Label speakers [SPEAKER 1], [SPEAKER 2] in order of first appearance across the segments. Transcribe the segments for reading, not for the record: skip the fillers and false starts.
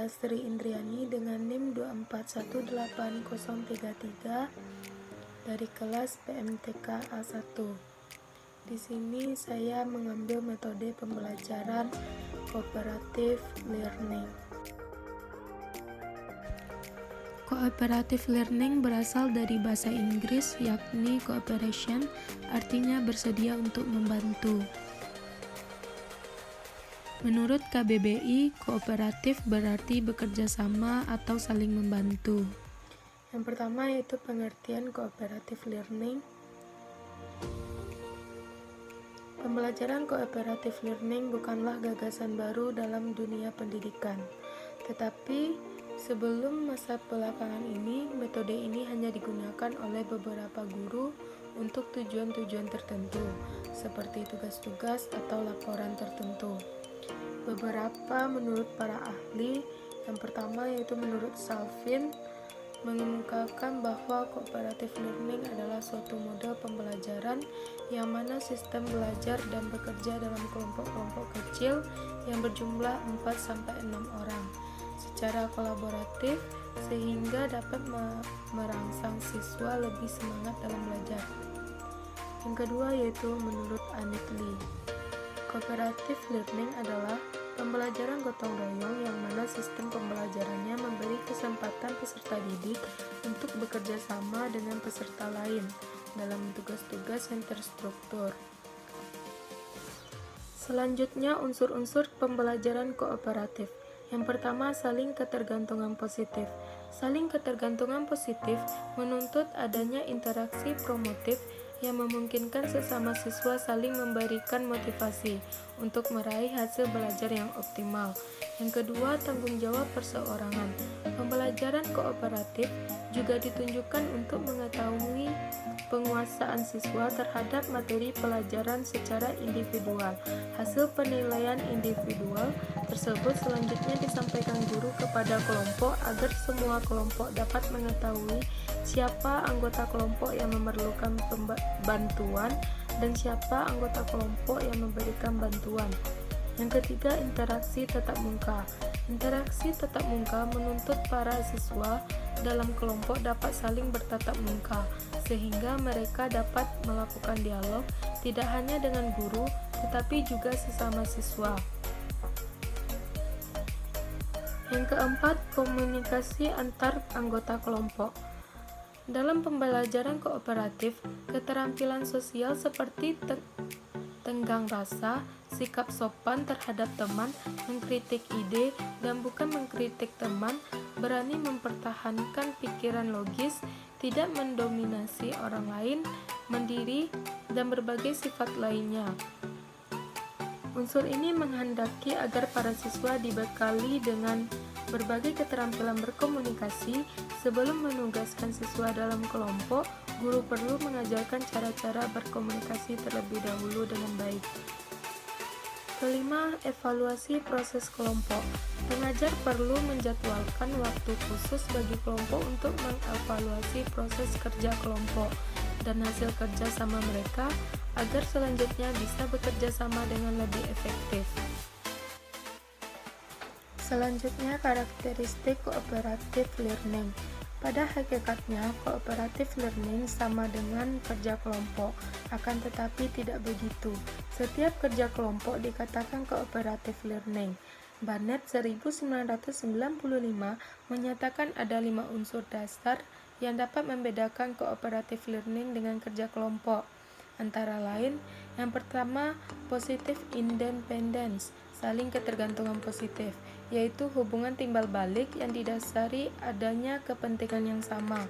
[SPEAKER 1] saya Sri Indriani dengan NIM 2418033 dari kelas PMTK A1. Di sini saya mengambil metode pembelajaran cooperative learning. Cooperative learning berasal dari bahasa Inggris yakni cooperation, artinya bersedia untuk membantu. Menurut KBBI, kooperatif berarti bekerja sama atau saling membantu. Yang pertama yaitu pengertian cooperative learning. Pembelajaran cooperative learning bukanlah gagasan baru dalam dunia pendidikan, tetapi sebelum masa belakangan ini, metode ini hanya digunakan oleh beberapa guru untuk tujuan-tujuan tertentu, seperti tugas-tugas atau laporan tertentu. Beberapa menurut para ahli, yang pertama yaitu menurut Salvin, mengemukakan bahwa cooperative learning adalah suatu model pembelajaran yang mana sistem belajar dan bekerja dalam kelompok-kelompok kecil yang berjumlah 4-6 orang secara kolaboratif sehingga dapat merangsang siswa lebih semangat dalam belajar. Yang kedua yaitu menurut Annette Lee, cooperative learning adalah pembelajaran gotong royong yang mana sistem pembelajarannya memberi kesempatan peserta didik untuk bekerja sama dengan peserta lain dalam tugas-tugas yang terstruktur. Selanjutnya, unsur-unsur pembelajaran kooperatif. Yang pertama, saling ketergantungan positif. Saling ketergantungan positif menuntut adanya interaksi promotif yang memungkinkan sesama siswa saling memberikan motivasi untuk meraih hasil belajar yang optimal. Yang kedua, tanggung jawab perseorangan. Pembelajaran kooperatif juga ditunjukkan untuk mengetahui penguasaan siswa terhadap materi pelajaran secara individual. Hasil penilaian individual tersebut selanjutnya disampaikan guru kepada kelompok agar semua kelompok dapat mengetahui siapa anggota kelompok yang memerlukan bantuan dan siapa anggota kelompok yang memberikan bantuan. Yang ketiga, interaksi tatap muka. Interaksi tatap muka menuntut para siswa dalam kelompok dapat saling bertatap muka sehingga mereka dapat melakukan dialog tidak hanya dengan guru tetapi juga sesama siswa. Yang keempat, komunikasi antar anggota kelompok. Dalam pembelajaran kooperatif, keterampilan sosial seperti tenggang rasa, sikap sopan terhadap teman, mengkritik ide, dan bukan mengkritik teman, berani mempertahankan pikiran logis, tidak mendominasi orang lain, mandiri, dan berbagai sifat lainnya. Unsur ini menghendaki agar para siswa dibekali dengan berbagai keterampilan berkomunikasi. Sebelum menugaskan siswa dalam kelompok, guru perlu mengajarkan cara-cara berkomunikasi terlebih dahulu dengan baik. Kelima, evaluasi proses kelompok. Pengajar perlu menjadwalkan waktu khusus bagi kelompok untuk mengevaluasi proses kerja kelompok dan hasil kerja sama mereka agar selanjutnya bisa bekerja sama dengan lebih efektif. Selanjutnya, karakteristik cooperative learning. Pada hakikatnya, cooperative learning sama dengan kerja kelompok, akan tetapi tidak begitu. Setiap kerja kelompok dikatakan cooperative learning. Barnett 1995 menyatakan ada 5 unsur dasar yang dapat membedakan cooperative learning dengan kerja kelompok. Antara lain, yang pertama, positive independence, saling ketergantungan positif, yaitu hubungan timbal balik yang didasari adanya kepentingan yang sama.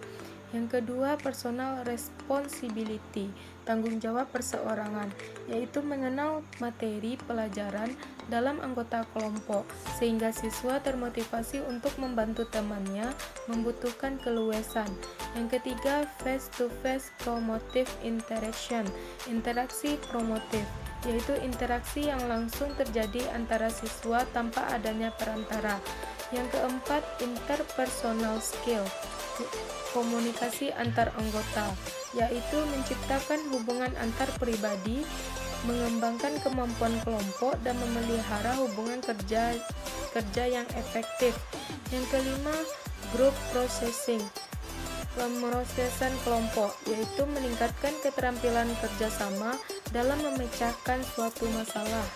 [SPEAKER 1] Yang kedua, personal responsibility, tanggung jawab perseorangan, yaitu mengenal materi pelajaran dalam anggota kelompok, sehingga siswa termotivasi untuk membantu temannya membutuhkan keluasan. Yang ketiga, face-to-face promotive interaction, interaksi promotif, yaitu interaksi yang langsung terjadi antara siswa tanpa adanya perantara. Yang keempat, interpersonal skill, komunikasi antar anggota, yaitu menciptakan hubungan antar pribadi mengembangkan kemampuan kelompok, dan memelihara hubungan kerja yang efektif. Yang kelima, group processing, pemrosesan kelompok, yaitu meningkatkan keterampilan kerjasama dalam memecahkan suatu masalah.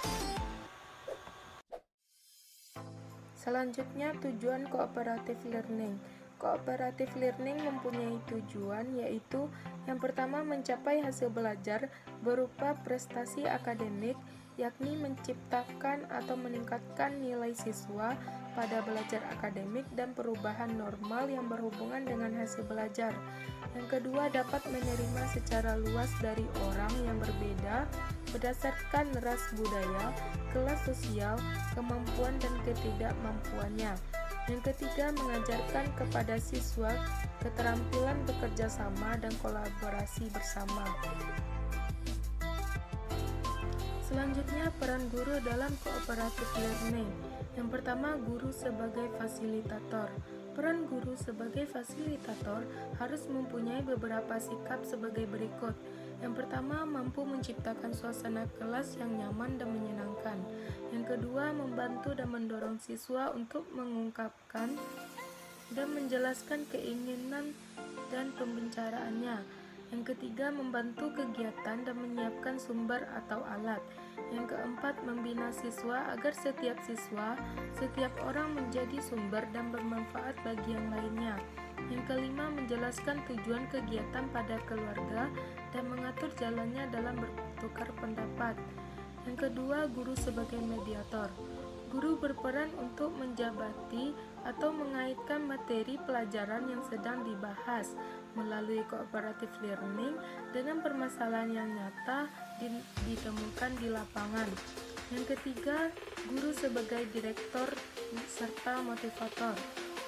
[SPEAKER 1] Selanjutnya, tujuan cooperative learning. Cooperative learning mempunyai tujuan, yaitu yang pertama, mencapai hasil belajar berupa prestasi akademik, yakni menciptakan atau meningkatkan nilai siswa pada belajar akademik dan perubahan normal yang berhubungan dengan hasil belajar. Yang kedua, dapat menerima secara luas dari orang yang berbeda berdasarkan ras, budaya, kelas sosial, kemampuan dan ketidakmampuannya. Yang ketiga, mengajarkan kepada siswa keterampilan bekerja sama dan kolaborasi bersama. Selanjutnya, peran guru dalam cooperative learning. Yang pertama, guru sebagai fasilitator. Peran guru sebagai fasilitator harus mempunyai beberapa sikap sebagai berikut. Yang pertama, mampu menciptakan suasana kelas yang nyaman dan menyenangkan. Yang kedua, membantu dan mendorong siswa untuk mengungkapkan dan menjelaskan keinginan dan pembicaraannya. Yang ketiga, membantu kegiatan dan menyiapkan sumber atau alat. Yang keempat, membina siswa agar setiap orang menjadi sumber dan bermanfaat bagi yang lainnya. Yang kelima, menjelaskan tujuan kegiatan pada keluarga dan mengatur jalannya dalam bertukar pendapat. Yang kedua, guru sebagai mediator. Guru berperan untuk menjabati atau mengaitkan materi pelajaran yang sedang dibahas melalui cooperative learning dengan permasalahan yang nyata ditemukan di lapangan. Yang ketiga, guru sebagai direktur serta motivator.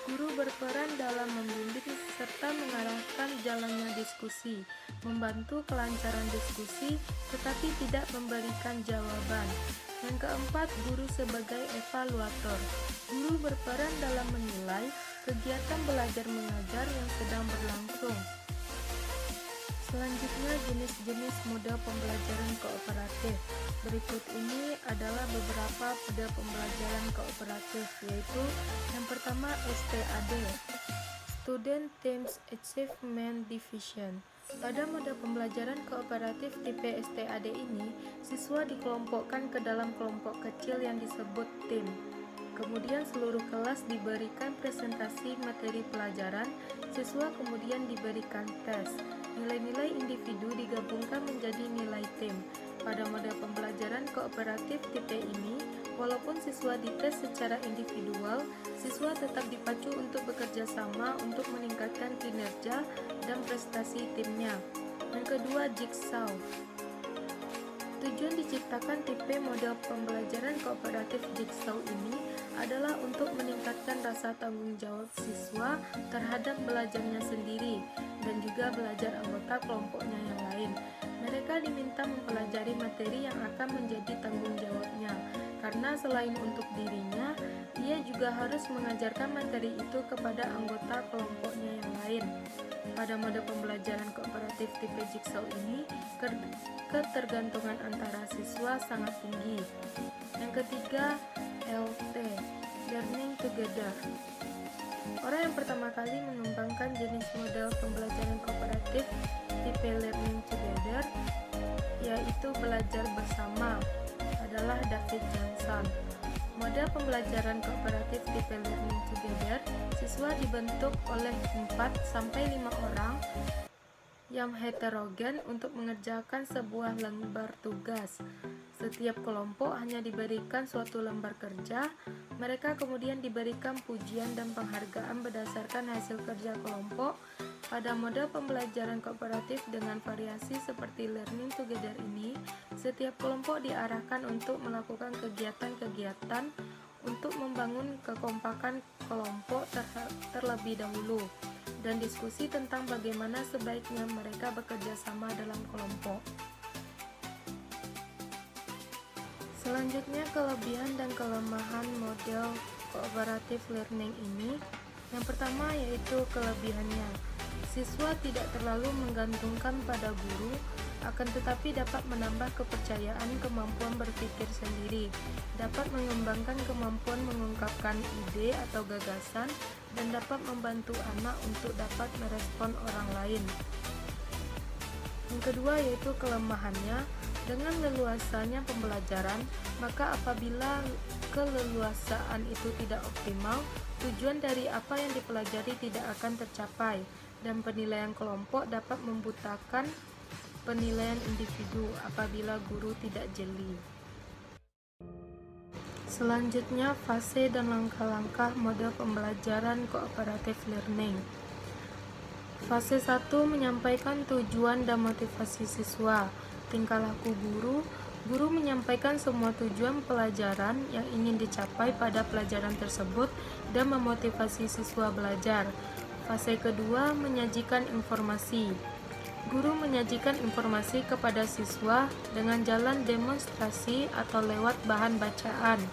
[SPEAKER 1] Guru berperan dalam membimbing serta mengarahkan jalannya diskusi, membantu kelancaran diskusi, tetapi tidak memberikan jawaban. Yang keempat, guru sebagai evaluator. Guru berperan dalam menilai kegiatan belajar mengajar yang sedang berlangsung. Selanjutnya, jenis-jenis model pembelajaran kooperatif. Berikut ini adalah beberapa model pembelajaran kooperatif, yaitu yang pertama, STAD, Student Teams Achievement Division. Pada model pembelajaran kooperatif tipe STAD ini, siswa dikelompokkan ke dalam kelompok kecil yang disebut tim. Kemudian seluruh kelas diberikan presentasi materi pelajaran, siswa kemudian diberikan tes. Nilai-nilai individu digabungkan menjadi nilai tim. Pada model pembelajaran kooperatif tipe ini, walaupun siswa dites secara individual, siswa tetap dipacu untuk bekerja sama untuk meningkatkan kinerja dan prestasi timnya. Yang kedua, jigsaw. Tujuan diciptakan tipe model pembelajaran kooperatif jigsaw ini adalah untuk meningkatkan rasa tanggung jawab siswa terhadap belajarnya sendiri dan juga belajar anggota kelompoknya yang lain. Mereka diminta mempelajari materi yang akan menjadi tanggung jawabnya, karena selain untuk dirinya, ia juga harus mengajarkan materi itu kepada anggota kelompoknya yang lain. Pada mode pembelajaran kooperatif tipe jigsaw ini, ketergantungan antara siswa sangat tinggi. Yang ketiga, LT, Learning Together. Orang yang pertama kali mengembangkan jenis model pembelajaran kooperatif tipe Learning Together, yaitu belajar bersama, adalah David Johnson. Model pembelajaran kooperatif tipe Learning Together, siswa dibentuk oleh 4-5 orang yang heterogen untuk mengerjakan sebuah lembar tugas. Setiap kelompok hanya diberikan suatu lembar kerja. Mereka kemudian diberikan pujian dan penghargaan berdasarkan hasil kerja kelompok. Pada model pembelajaran kooperatif dengan variasi seperti Learning Together ini, setiap kelompok diarahkan untuk melakukan kegiatan-kegiatan untuk membangun kekompakan kelompok terlebih dahulu, dan diskusi tentang bagaimana sebaiknya mereka bekerja sama dalam kelompok. Selanjutnya, kelebihan dan kelemahan model cooperative learning ini. Yang pertama yaitu kelebihannya. Siswa tidak terlalu menggantungkan pada guru, akan tetapi dapat menambah kepercayaan kemampuan berpikir sendiri, dapat mengembangkan kemampuan mengungkapkan ide atau gagasan, dan dapat membantu anak untuk dapat merespon orang lain. Yang kedua yaitu kelemahannya. Dengan leluasanya pembelajaran, maka apabila keleluasaan itu tidak optimal, tujuan dari apa yang dipelajari tidak akan tercapai, dan penilaian kelompok dapat membutakan penilaian individu apabila guru tidak jeli. Selanjutnya, fase dan langkah-langkah model pembelajaran cooperative learning. Fase 1 menyampaikan tujuan dan motivasi siswa. Tingkah laku guru. Guru menyampaikan semua tujuan pelajaran yang ingin dicapai pada pelajaran tersebut dan memotivasi siswa belajar. Fase kedua menyajikan informasi. Guru menyajikan informasi kepada siswa dengan jalan demonstrasi atau lewat bahan bacaan.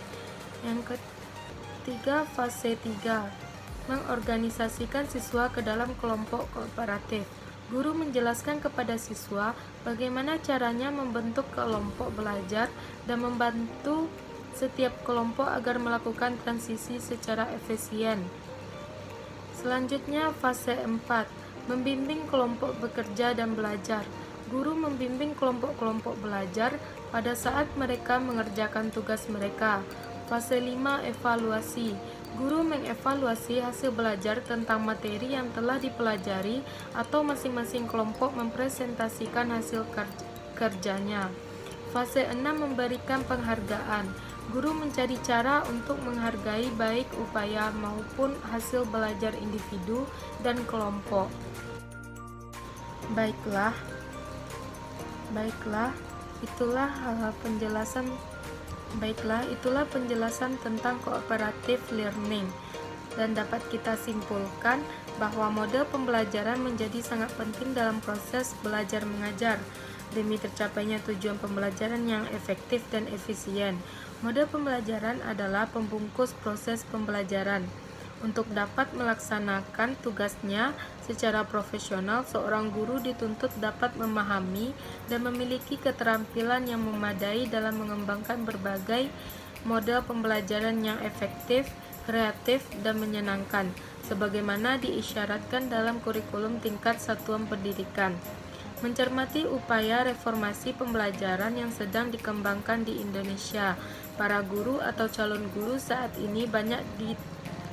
[SPEAKER 1] Yang ketiga, fase 3 mengorganisasikan siswa ke dalam kelompok kooperatif. Guru menjelaskan kepada siswa bagaimana caranya membentuk kelompok belajar dan membantu setiap kelompok agar melakukan transisi secara efisien. Selanjutnya, fase 4 membimbing kelompok bekerja dan belajar. Guru membimbing kelompok-kelompok belajar pada saat mereka mengerjakan tugas mereka. Fase 5 evaluasi. Guru mengevaluasi hasil belajar tentang materi yang telah dipelajari atau masing-masing kelompok mempresentasikan hasil kerjanya. Fase 6 memberikan penghargaan. Guru mencari cara untuk menghargai baik upaya maupun hasil belajar individu dan kelompok. Baiklah, itulah penjelasan tentang cooperative learning, dan dapat kita simpulkan bahwa model pembelajaran menjadi sangat penting dalam proses belajar mengajar demi tercapainya tujuan pembelajaran yang efektif dan efisien. Model pembelajaran adalah pembungkus proses pembelajaran. Untuk dapat melaksanakan tugasnya secara profesional, seorang guru dituntut dapat memahami dan memiliki keterampilan yang memadai dalam mengembangkan berbagai model pembelajaran yang efektif, kreatif, dan menyenangkan, sebagaimana diisyaratkan dalam kurikulum tingkat satuan pendidikan. Mencermati upaya reformasi pembelajaran yang sedang dikembangkan di Indonesia, para guru atau calon guru saat ini banyak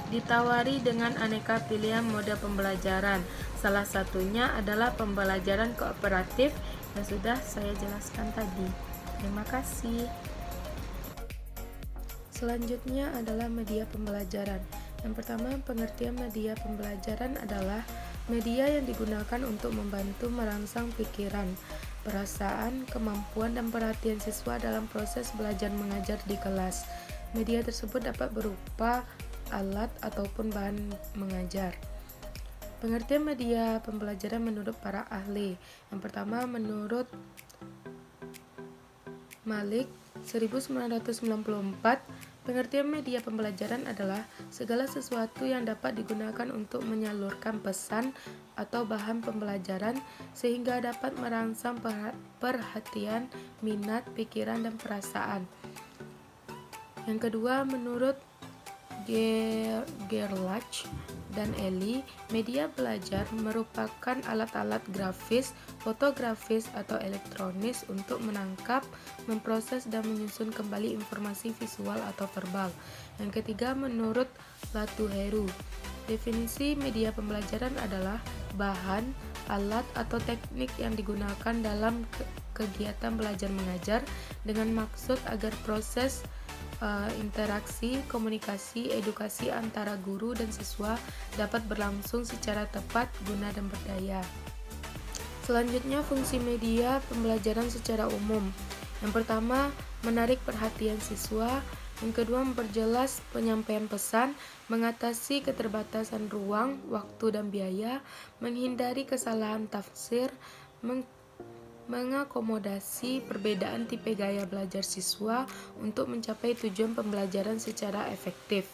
[SPEAKER 1] ditawari dengan aneka pilihan model pembelajaran. Salah satunya adalah pembelajaran kooperatif yang sudah saya jelaskan tadi. Terima kasih. Selanjutnya adalah media pembelajaran. Yang pertama, pengertian media pembelajaran adalah media yang digunakan untuk membantu merangsang pikiran, perasaan, kemampuan, dan perhatian siswa dalam proses belajar mengajar di kelas. Media tersebut dapat berupa alat ataupun bahan mengajar. Pengertian media pembelajaran menurut para ahli. Yang pertama, menurut Malik 1994, pengertian media pembelajaran adalah segala sesuatu yang dapat digunakan untuk menyalurkan pesan atau bahan pembelajaran sehingga dapat merangsang perhatian, minat, pikiran, dan perasaan. Yang kedua, menurut Gerlach dan Eli, media belajar merupakan alat-alat grafis, fotografis, atau elektronis untuk menangkap, memproses, dan menyusun kembali informasi visual atau verbal. Yang ketiga, menurut Latuheru, definisi media pembelajaran adalah bahan, alat, atau teknik yang digunakan dalam kegiatan belajar mengajar dengan maksud agar proses interaksi, komunikasi, edukasi antara guru dan siswa dapat berlangsung secara tepat, guna, dan berdaya. Selanjutnya, fungsi media pembelajaran secara umum. Yang pertama, menarik perhatian siswa. Yang kedua, memperjelas penyampaian pesan, mengatasi keterbatasan ruang, waktu, dan biaya, menghindari kesalahan tafsir, mengakomodasi perbedaan tipe gaya belajar siswa untuk mencapai tujuan pembelajaran secara efektif.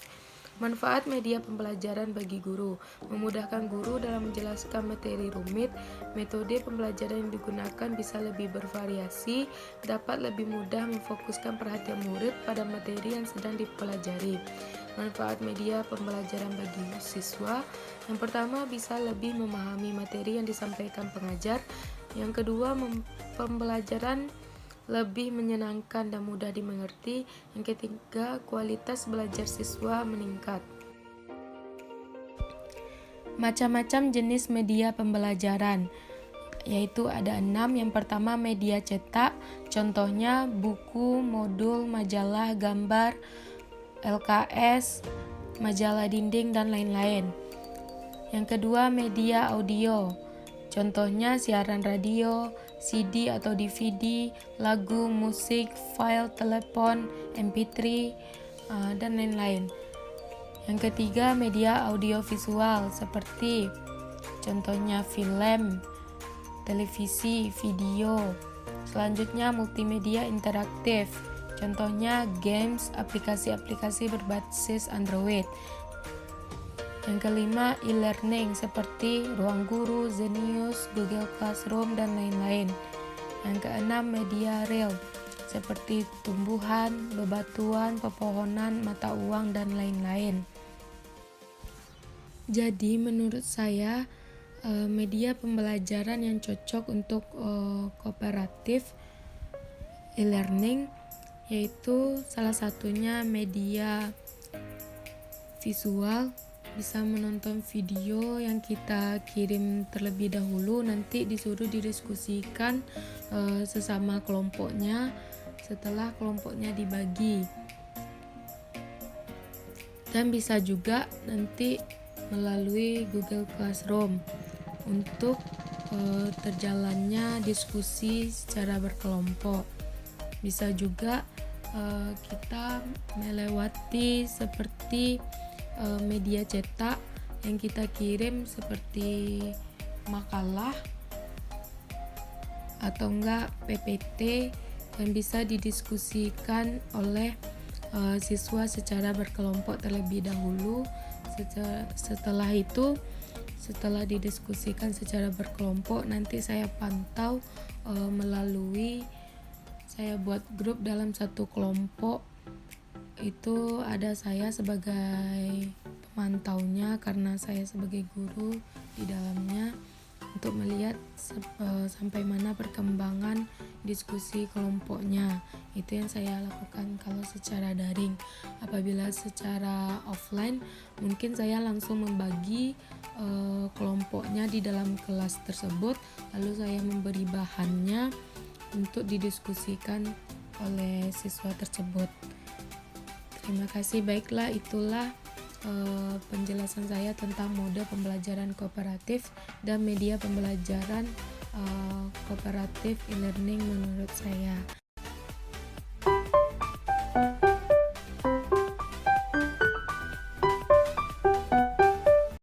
[SPEAKER 1] Manfaat media pembelajaran bagi guru: memudahkan guru dalam menjelaskan materi rumit. Metode pembelajaran yang digunakan bisa lebih bervariasi, dapat lebih mudah memfokuskan perhatian murid pada materi yang sedang dipelajari. Manfaat media pembelajaran bagi siswa: yang pertama, bisa lebih memahami materi yang disampaikan pengajar. Yang kedua, pembelajaran lebih menyenangkan dan mudah dimengerti. Yang ketiga, kualitas belajar siswa meningkat. Macam-macam jenis media pembelajaran, yaitu ada 6. Yang pertama, media cetak, contohnya buku, modul, majalah, gambar, LKS, majalah dinding, dan lain-lain. Yang kedua, media audio, contohnya siaran radio, CD atau DVD, lagu, musik, file, telepon, MP3, dan lain-lain. Yang ketiga, media audiovisual seperti contohnya film, televisi, video. Selanjutnya, multimedia interaktif, contohnya games, aplikasi-aplikasi berbasis Android. Yang kelima, e-learning seperti Ruang Guru, Zenius, Google Classroom, dan lain-lain. Yang keenam, media real seperti tumbuhan, bebatuan, pepohonan, mata uang, dan lain-lain. Jadi menurut saya media pembelajaran yang cocok untuk kooperatif e-learning yaitu salah satunya media visual, bisa menonton video yang kita kirim terlebih dahulu, nanti disuruh didiskusikan sesama kelompoknya setelah kelompoknya dibagi. Dan bisa juga nanti melalui Google Classroom untuk terjalannya diskusi secara berkelompok. Bisa juga kita melewati seperti media cetak yang kita kirim seperti makalah atau enggak PPT yang bisa didiskusikan oleh siswa secara berkelompok terlebih dahulu. Setelah itu, setelah didiskusikan secara berkelompok, nanti saya pantau saya buat grup dalam satu kelompok. Itu ada saya sebagai pemantaunya karena saya sebagai guru di dalamnya untuk melihat sampai mana perkembangan diskusi kelompoknya. Itu yang saya lakukan kalau secara daring. Apabila secara offline, mungkin saya langsung membagi kelompoknya di dalam kelas tersebut, lalu saya memberi bahannya untuk didiskusikan oleh siswa tersebut. Terima kasih. Baiklah, itulah penjelasan saya tentang mode pembelajaran kooperatif dan media pembelajaran kooperatif e-learning menurut saya.